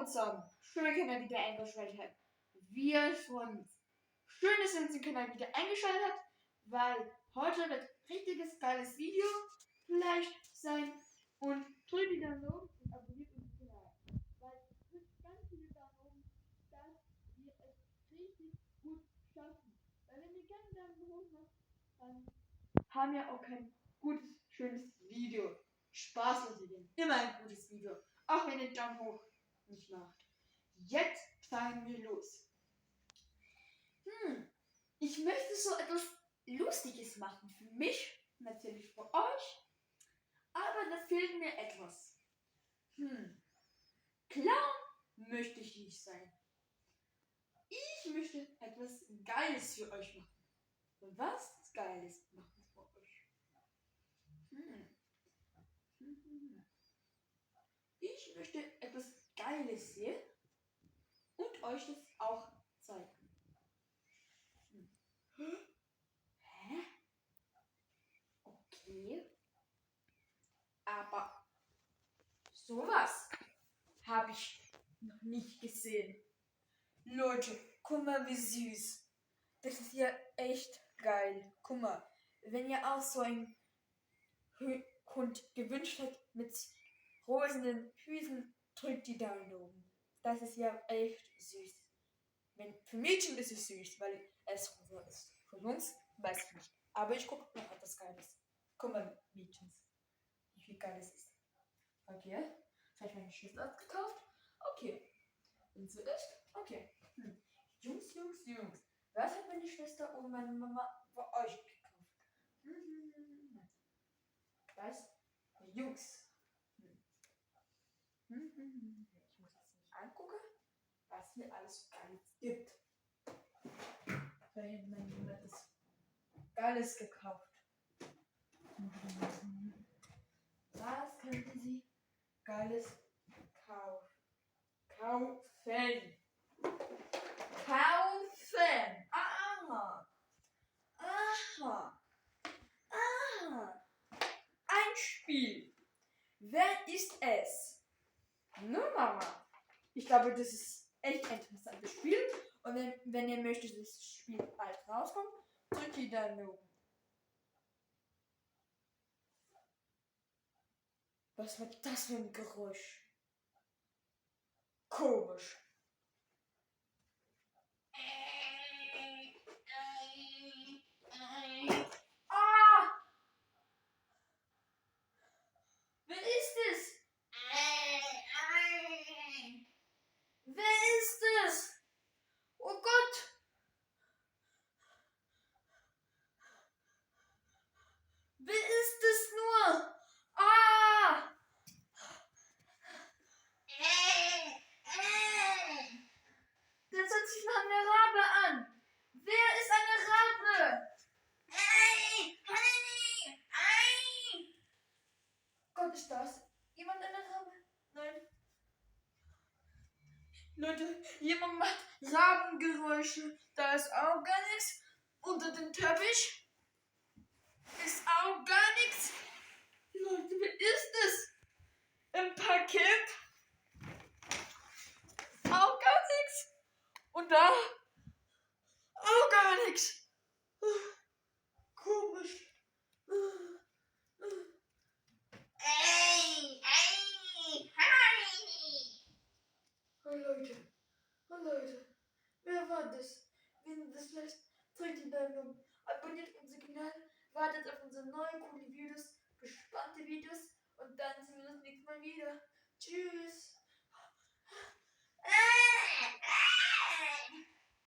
uns sagen. Schön, dass ihr wieder eingeschaltet habt. Wir freuen uns. Schön, dass ihr unseren Kanal wieder eingeschaltet habt, weil heute wird richtiges geiles Video vielleicht sein. Und drückt die Daumen hoch und abonniert unseren Kanal. Weil es ganz viele Daumen hoch, dass wir es richtig gut schaffen. Weil wenn ihr keinen Daumen hoch macht, dann haben wir auch kein gutes, schönes Video. Spaß, Leute, immer ein gutes Video. Auch wenn ihr Daumen hoch nicht macht. Jetzt fahren wir los. Ich möchte so etwas Lustiges machen. Für mich, natürlich für euch. Aber da fehlt mir etwas. Clown möchte ich nicht sein. Ich möchte etwas Geiles für euch machen. Und was Geiles machen für euch? Ich möchte etwas Geiles sehen und euch das auch zeigen. Hä? Okay. Aber sowas habe ich noch nicht gesehen. Leute, guck mal, wie süß. Das ist ja echt geil. Guck mal, wenn ihr auch so einen Hund gewünscht habt mit rosenen Füßen, drückt die Daumen oben. Das ist ja echt süß. Für Mädchen ist es süß, weil es rosa ist. Für Jungs weiß ich nicht. Aber ich gucke noch etwas Geiles. Guck mal, Mädchen, wie viel geil es ist. Okay, das habe ich meine Schwester gekauft. Okay, wenn so ist, okay. Jungs. Was hat meine Schwester und meine Mama für euch gekauft? Was? Jungs. Ich muss jetzt nicht angucken, was mir alles Geiles gibt. Weil meine Mama das Geiles gekauft. Was könnte sie Geiles kaufen? Aha. Ein Spiel. Wer ist es? Nur Mama. Ich glaube, das ist echt ein interessantes Spiel. Und wenn ihr möchtet, dass das Spiel bald rauskommt, drückt die Daumen oben. Was war das für ein Geräusch? Komisch. Wer ist es? Wer ist es? Oh Gott! Wer ist es nur? Das hört sich nach einer Rabe an. Wer ist eine Rabe? Gott, ist das jemand eine Rabe? Nein. Leute, jemand macht Rabengeräusche. Da ist auch gar nichts. Unter dem Teppich ist auch gar nichts. Leute, wer ist es? Im Paket auch gar nichts. Und da auch gar nichts. Komisch. Oh Leute, wer war das? Wenn ihr das lässt, drückt die Daumen um, abonniert unseren Kanal, wartet auf unsere neuen coolen Videos, gespannte Videos und dann sehen wir uns nächstes Mal wieder. Tschüss!